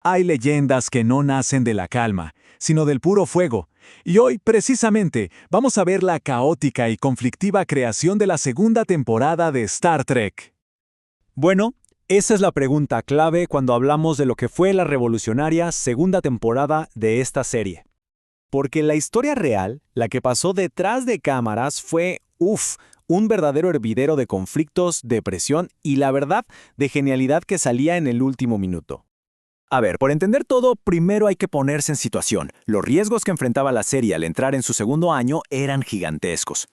Hay leyendas que no nacen de la calma, sino del puro fuego. Y hoy, precisamente, vamos a ver la caótica y conflictiva creación de la segunda temporada de Star Trek. Bueno, esa es la pregunta clave cuando hablamos de lo que fue la revolucionaria segunda temporada de esta serie. Porque la historia real, la que pasó detrás de cámaras, fue, un verdadero hervidero de conflictos, de presión y, la verdad, de genialidad que salía en el último minuto. A ver, por entender todo, primero hay que ponerse en situación. Los riesgos que enfrentaba la serie al entrar en su segundo año eran gigantescos.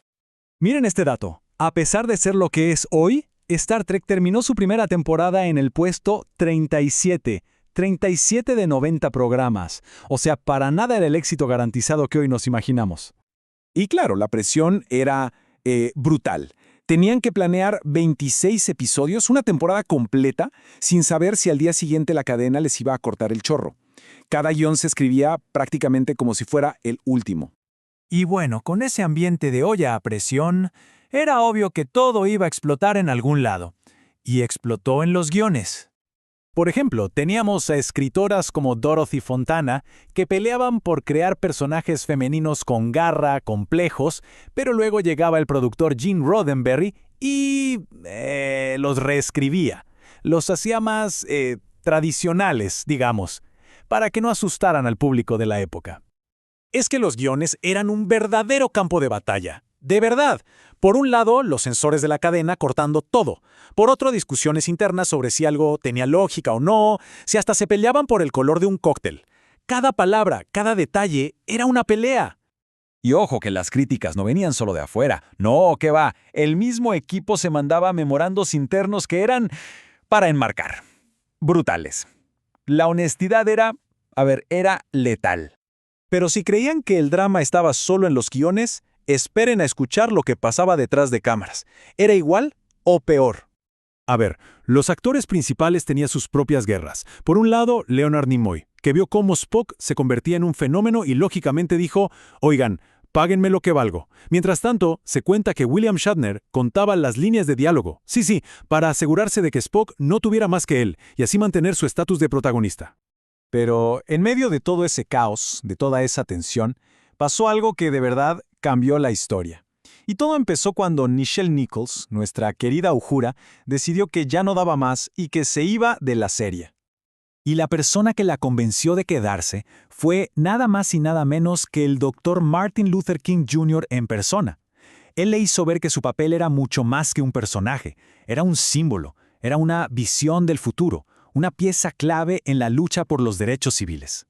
Miren este dato. A pesar de ser lo que es hoy, Star Trek terminó su primera temporada en el puesto 37. 37 de 90 programas. O sea, para nada era el éxito garantizado que hoy nos imaginamos. Y claro, la presión era brutal. Tenían que planear 26 episodios, una temporada completa, sin saber si al día siguiente la cadena les iba a cortar el chorro. Cada guión se escribía prácticamente como si fuera el último. Y bueno, con ese ambiente de olla a presión, era obvio que todo iba a explotar en algún lado. Y explotó en los guiones. Por ejemplo, teníamos a escritoras como Dorothy Fontana que peleaban por crear personajes femeninos con garra, complejos, pero luego llegaba el productor Gene Roddenberry y los reescribía. Los hacía más tradicionales, digamos, para que no asustaran al público de la época. Es que los guiones eran un verdadero campo de batalla. De verdad. Por un lado, los censores de la cadena cortando todo. Por otro, discusiones internas sobre si algo tenía lógica o no, si hasta se peleaban por el color de un cóctel. Cada palabra, cada detalle, era una pelea. Y ojo que las críticas no venían solo de afuera. No, ¿qué va? El mismo equipo se mandaba memorandos internos que eran para enmarcar. Brutales. La honestidad era letal. Pero si creían que el drama estaba solo en los guiones, esperen a escuchar lo que pasaba detrás de cámaras. ¿Era igual o peor? A ver, los actores principales tenían sus propias guerras. Por un lado, Leonard Nimoy, que vio cómo Spock se convertía en un fenómeno y lógicamente dijo, oigan, páguenme lo que valgo. Mientras tanto, se cuenta que William Shatner contaba las líneas de diálogo. Sí, para asegurarse de que Spock no tuviera más que él y así mantener su estatus de protagonista. Pero en medio de todo ese caos, de toda esa tensión, pasó algo que de verdad cambió la historia. Y todo empezó cuando Nichelle Nichols, nuestra querida Uhura, decidió que ya no daba más y que se iba de la serie. Y la persona que la convenció de quedarse fue nada más y nada menos que el Dr. Martin Luther King Jr. en persona. Él le hizo ver que su papel era mucho más que un personaje, era un símbolo, era una visión del futuro, una pieza clave en la lucha por los derechos civiles.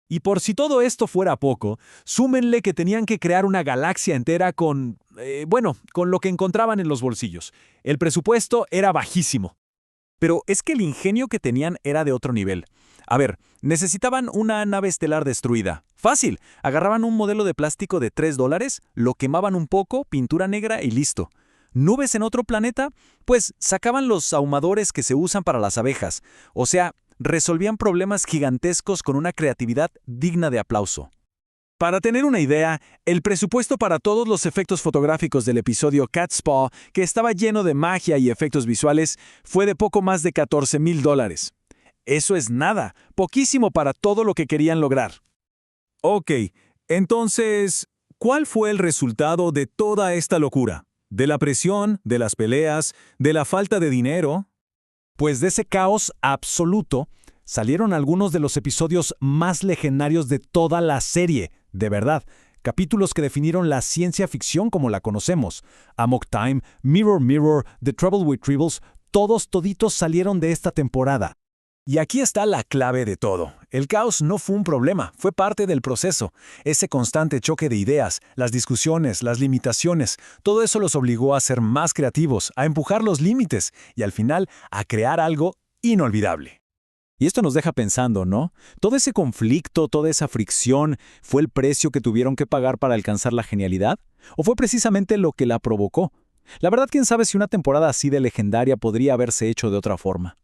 Y por si todo esto fuera poco, súmenle que tenían que crear una galaxia entera con lo que encontraban en los bolsillos. El presupuesto era bajísimo. Pero es que el ingenio que tenían era de otro nivel. A ver, necesitaban una nave estelar destruida. Fácil, agarraban un modelo de plástico de $3, lo quemaban un poco, pintura negra y listo. ¿Nubes en otro planeta? Pues sacaban los ahumadores que se usan para las abejas. O sea, resolvían problemas gigantescos con una creatividad digna de aplauso. Para tener una idea, el presupuesto para todos los efectos fotográficos del episodio Cat's Paw, que estaba lleno de magia y efectos visuales, fue de poco más de $14,000. Eso es nada, poquísimo para todo lo que querían lograr. Ok, entonces, ¿cuál fue el resultado de toda esta locura? ¿De la presión, de las peleas, de la falta de dinero? Pues de ese caos absoluto salieron algunos de los episodios más legendarios de toda la serie, de verdad. Capítulos que definieron la ciencia ficción como la conocemos. Amok Time, Mirror Mirror, The Trouble with Tribbles, toditos salieron de esta temporada. Y aquí está la clave de todo. El caos no fue un problema, fue parte del proceso. Ese constante choque de ideas, las discusiones, las limitaciones, todo eso los obligó a ser más creativos, a empujar los límites y al final a crear algo inolvidable. Y esto nos deja pensando, ¿no? ¿Todo ese conflicto, toda esa fricción, fue el precio que tuvieron que pagar para alcanzar la genialidad? ¿O fue precisamente lo que la provocó? La verdad, quién sabe si una temporada así de legendaria podría haberse hecho de otra forma.